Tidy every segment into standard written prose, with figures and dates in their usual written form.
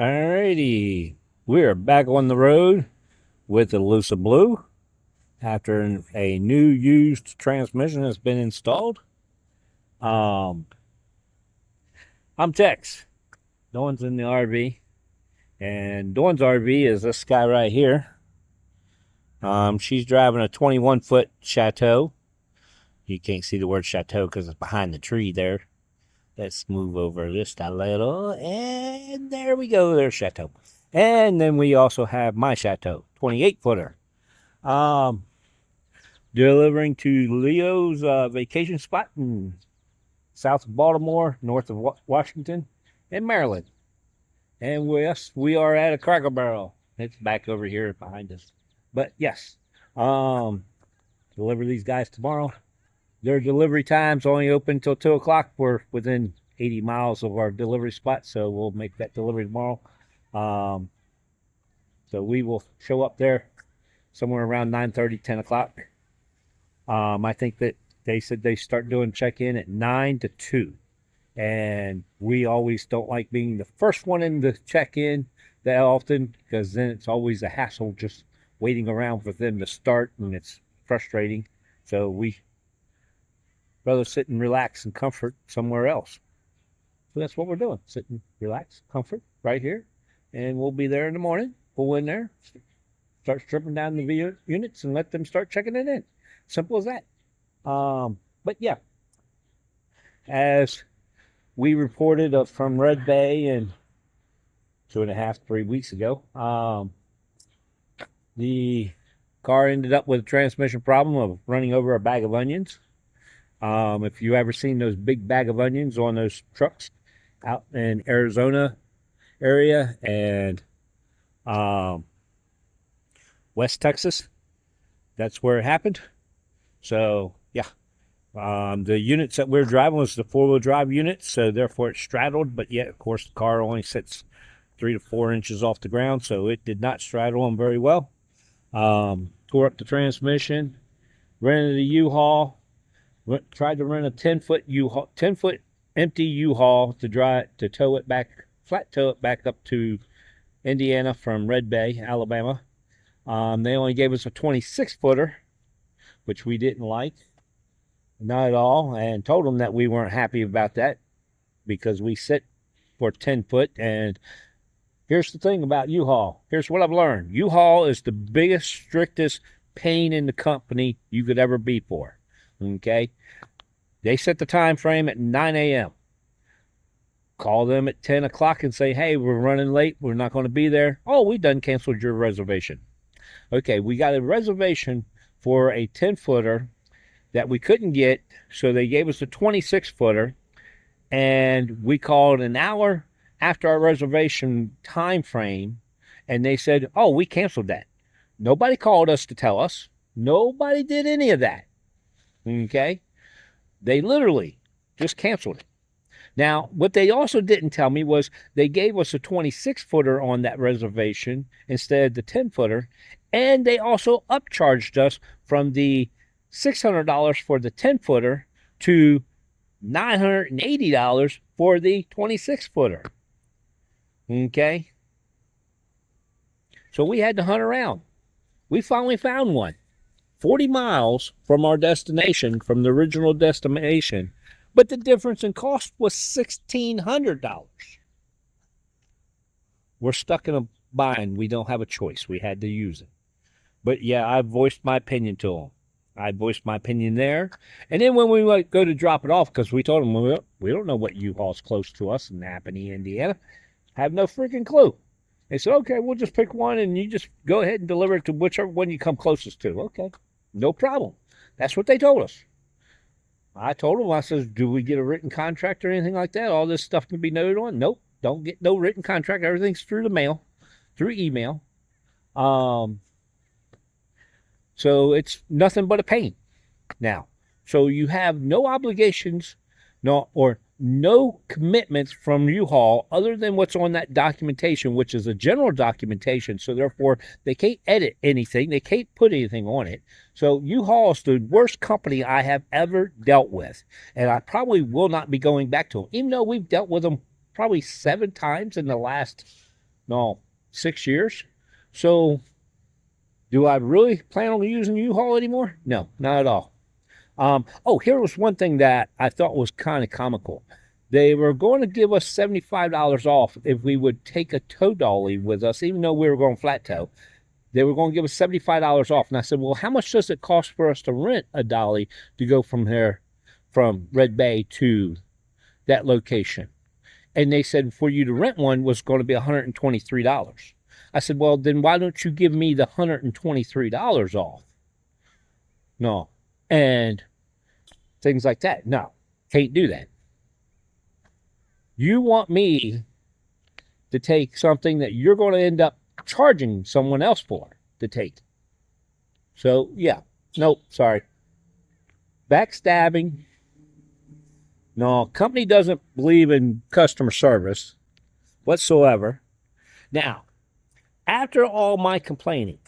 Alrighty, we're back on the road with Elusive Blue after a new used transmission has been installed. Um, I'm Tex. Dawn's in the RV, and Dawn's RV is this guy right here. She's driving a 21-foot Chateau. You can't see the word Chateau because it's behind the tree there. Let's move over just a little, and there we go. There's Chateau. And then we also have my Chateau, 28-footer. Delivering to Leo's vacation spot in south of Baltimore, north of Washington, and Maryland. And yes, we are at a Cracker Barrel. It's back over here behind us. But yes, deliver these guys tomorrow. Their delivery time's only open until 2 o'clock. We're within 80 miles of our delivery spot, so we'll make that delivery tomorrow. So we will show up there somewhere around 9:30, 10 o'clock. I think that they said they start doing check-in at 9 to 2. And we always don't like being the first one in the check-in that often, because then it's always a hassle just waiting around for them to start, and it's frustrating. So we rather sit and relax and comfort somewhere else. So that's what we're doing. Sit and relax, comfort right here. And we'll be there in the morning. Pull in there, start stripping down the units, and let them start checking it in. Simple as that. But yeah, as we reported from Red Bay and 2.5, 3 weeks ago, the car ended up with a transmission problem of running over a bag of onions. If you ever seen those big bag of onions on those trucks out in Arizona area and West Texas, that's where it happened. So yeah, the units that we're driving was the 4-wheel drive unit, so therefore it straddled, but yet of course the car only sits 3 to 4 inches off the ground, so it did not straddle them very well. Tore up the transmission, rented a U-Haul. Tried to rent a 10-foot U-Haul, 10-foot empty U-Haul to tow it back, flat tow it back up to Indiana from Red Bay, Alabama. They only gave us a 26-footer, which we didn't like, not at all, and told them that we weren't happy about that because we sit for 10-foot. And here's the thing about U-Haul. Here's what I've learned. U-Haul is the biggest, strictest pain in the company you could ever be for. Okay, they set the time frame at 9 a.m. Call them at 10 o'clock and say, hey, we're running late, we're not going to be there. Oh, we done canceled your reservation. Okay, we got a reservation for a 10-footer that we couldn't get, so they gave us a 26-footer, and we called an hour after our reservation time frame, and they said, oh, we canceled that. Nobody called us to tell us. Nobody did any of that. Okay, they literally just canceled it. Now, what they also didn't tell me was they gave us a 26-footer on that reservation instead of the 10-footer, and they also upcharged us from the $600 for the 10-footer to $980 for the 26-footer. Okay, so we had to hunt around. We finally found one. 40 miles from our destination, from the original destination, but the difference in cost was $1,600. We're stuck in a bind. We don't have a choice. We had to use it. But yeah, I voiced my opinion to them. I voiced my opinion there. And then when we go to drop it off, because we told them, we don't know what U-Haul's close to us in Napanee, Indiana. Have no freaking clue. They said, okay, we'll just pick one, and you just go ahead and deliver it to whichever one you come closest to. Okay. No problem. That's what they told us. I told them, I said, do we get a written contract or anything like that? All this stuff can be noted on? Nope. Don't get no written contract. Everything's through the mail, through email. So it's nothing but a pain now. So you have no obligations, no commitments from U-Haul other than what's on that documentation, which is a general documentation. So therefore, they can't edit anything. They can't put anything on it. So U-Haul is the worst company I have ever dealt with. And I probably will not be going back to them, even though we've dealt with them probably 7 times in the last No, 6 years. So do I really plan on using U-Haul anymore? No, not at all. Oh, here was one thing that I thought was kind of comical. They were going to give us $75 off if we would take a tow dolly with us, even though we were going flat tow. They were going to give us $75 off. And I said, well, how much does it cost for us to rent a dolly to go from here, from Red Bay to that location? And they said for you to rent one was going to be $123. I said, well, then why don't you give me the $123 off? No. And things like that. No, can't do that. You want me to take something that you're going to end up charging someone else for to take. So, yeah. Nope, sorry. Backstabbing. No, company doesn't believe in customer service whatsoever. Now, after all my complaining,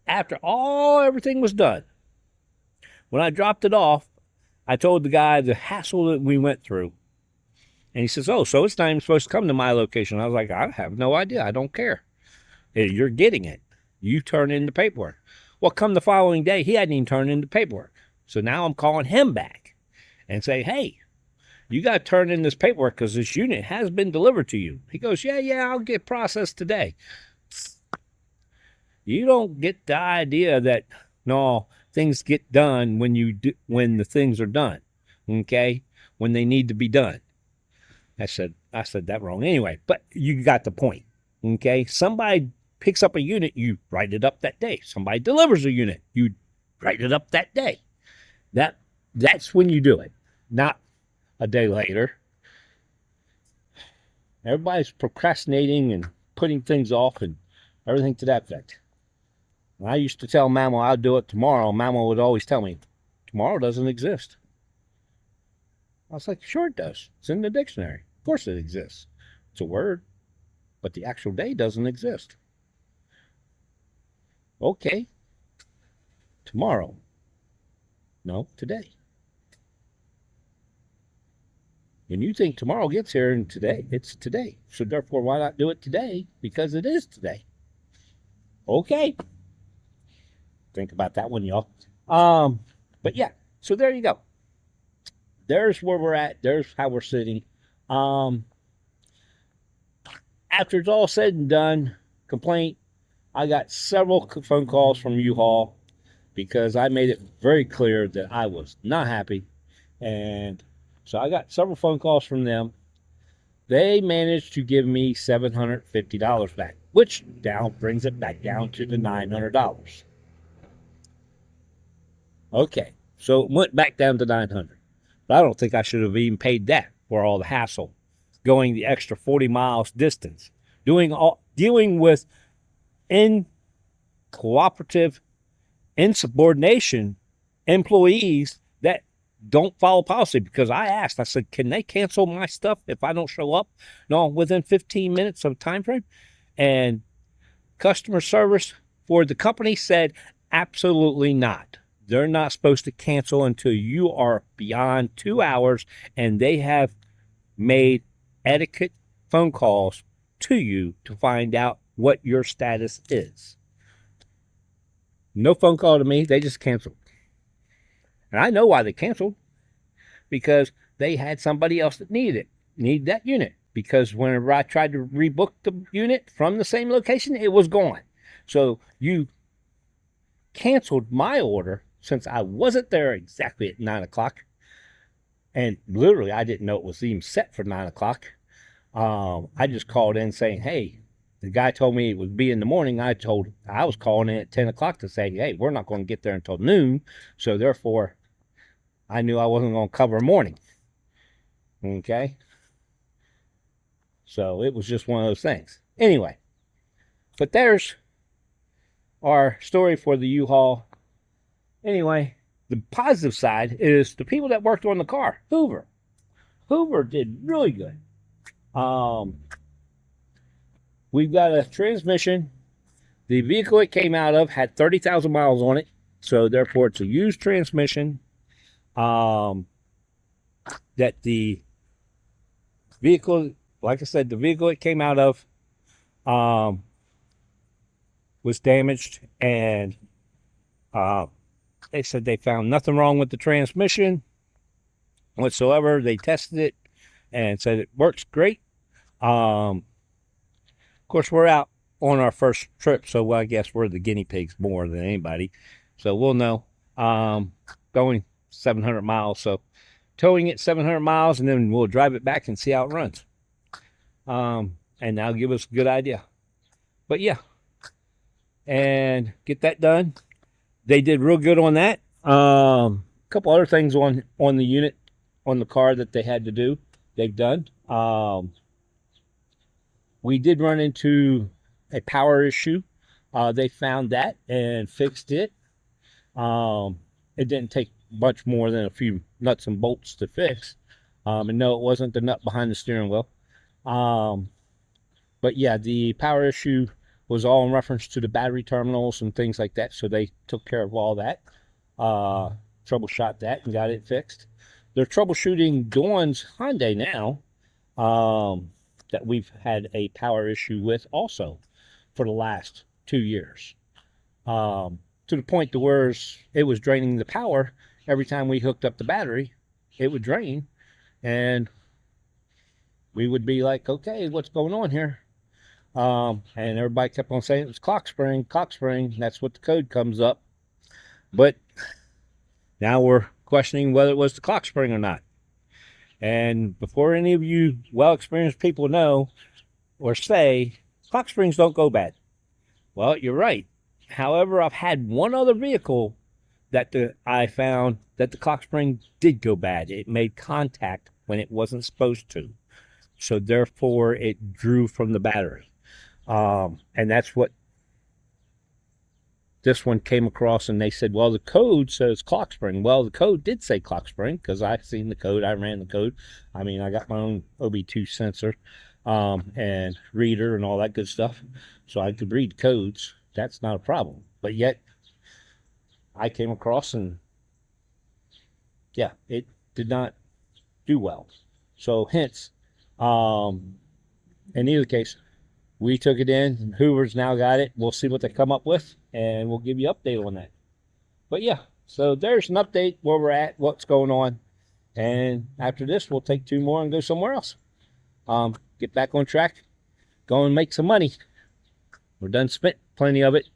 after everything was done, when I dropped it off, I told the guy the hassle that we went through. And he says, oh, so it's not even supposed to come to my location. I was like, I have no idea. I don't care. You're getting it. You turn in the paperwork. Well, come the following day, he hadn't even turned in the paperwork. So now I'm calling him back and say, hey, you got to turn in this paperwork because this unit has been delivered to you. He goes, yeah, I'll get processed today. You don't get the idea that, no, things get done when the things are done, okay? When they need to be done. I said that wrong. Anyway, but you got the point, okay? Somebody picks up a unit, you write it up that day. Somebody delivers a unit, you write it up that day. That's when you do it, not a day later. Everybody's procrastinating and putting things off and everything to that effect. When I used to tell Mama I'll do it tomorrow, Mama would always tell me, tomorrow doesn't exist. I was like, sure it does. It's in the dictionary. Of course it exists. It's a word, but the actual day doesn't exist. Okay. Tomorrow. No, today. When you think tomorrow gets here and today, it's today. So therefore, why not do it today? Because it is today. Okay. Think about that one, y'all. But yeah, so there you go. There's where we're at. There's how we're sitting. After it's all said and done, complaint, I got several phone calls from U-Haul because I made it very clear that I was not happy. And so I got several phone calls from them. They managed to give me $750 back, which now brings it back down to the $900. Okay, so it went back down to $900. But I don't think I should have even paid that for all the hassle, going the extra 40 miles distance, dealing with cooperative, insubordination employees that don't follow policy. Because I asked, I said, can they cancel my stuff if I don't show up? No, within 15 minutes of time frame. And customer service for the company said, absolutely not. They're not supposed to cancel until you are beyond 2 hours and they have made etiquette phone calls to you to find out what your status is. No phone call to me. They just canceled. And I know why they canceled. Because they had somebody else that needed that unit. Because whenever I tried to rebook the unit from the same location, it was gone. So you canceled my order since I wasn't there exactly at 9 o'clock. And literally, I didn't know it was even set for 9 o'clock. I just called in saying, hey, the guy told me it would be in the morning. I was calling in at 10 o'clock to say, hey, we're not going to get there until noon. So therefore, I knew I wasn't going to cover morning. Okay? So it was just one of those things. Anyway, but there's our story for the U-Haul. Anyway, the positive side is the people that worked on the car. Hoover did really good. We've got a transmission. The vehicle it came out of had 30,000 miles on it. So therefore, it's a used transmission. That the vehicle, like I said, the vehicle it came out of was damaged, and they said they found nothing wrong with the transmission whatsoever. They tested it and said it works great. Of course, we're out on our first trip, so I guess we're the guinea pigs more than anybody. So we'll know. Going 700 miles, so towing it 700 miles, and then we'll drive it back and see how it runs. And that'll give us a good idea. But yeah, and get that done. They did real good on that. A couple other things on the unit, on the car that they had to do, they've done. We did run into a power issue. They found that and fixed it. It didn't take much more than a few nuts and bolts to fix. And no, it wasn't the nut behind the steering wheel. But yeah, the power issue was all in reference to the battery terminals and things like that. So they took care of all that, troubleshot that, and got it fixed. They're troubleshooting Dawn's Hyundai now, that we've had a power issue with also for the last 2 years. To the point to where it was draining the power every time we hooked up the battery. It would drain, and we would be like, okay, what's going on here? And everybody kept on saying it was clock spring. That's what the code comes up. But now we're questioning whether it was the clock spring or not. And before any of you well-experienced people know or say, clock springs don't go bad. Well, you're right. However, I've had one other vehicle that I found that the clock spring did go bad. It made contact when it wasn't supposed to. So therefore, it drew from the battery. And that's what this one came across, and they said, well, the code says clock spring. Well, the code did say clock spring, because I've seen the code. I ran the code. I mean, I got my own OB2 sensor and reader and all that good stuff, so I could read codes. That's not a problem. But yet, I came across, and yeah, it did not do well. So hence, in either case, we took it in. Hoover's now got it. We'll see what they come up with, and we'll give you an update on that. But yeah, so there's an update where we're at, what's going on. And after this, we'll take 2 more and go somewhere else. Get back on track, go and make some money. We're done spent plenty of it.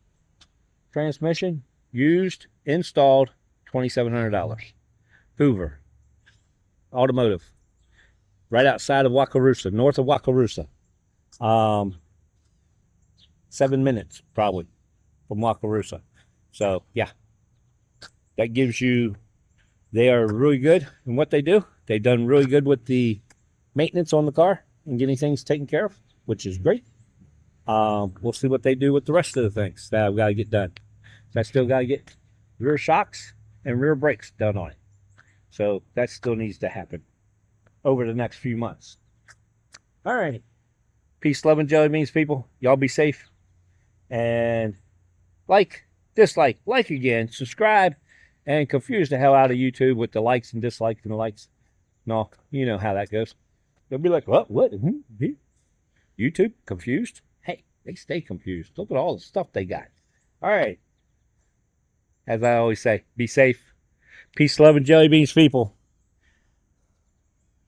Transmission, used, installed, $2,700. Hoover Automotive, right outside of Wakarusa, north of Wakarusa. 7 minutes probably from Wakarusa. So yeah, that gives you, they are really good in what they do. They've done really good with the maintenance on the car and getting things taken care of, which is great. We'll see what they do with the rest of the things that I've got to get done. So I still got to get rear shocks and rear brakes done on it. So that still needs to happen over the next few months. All right. Peace, love, and jelly beans, people. Y'all be safe. And like, dislike, like again, subscribe, and confuse the hell out of YouTube with the likes and dislikes and the likes. No, you know how that goes. They'll be like, what? YouTube confused? Hey, they stay confused. Look at all the stuff they got. All right. As I always say, be safe. Peace, love, and jelly beans, people.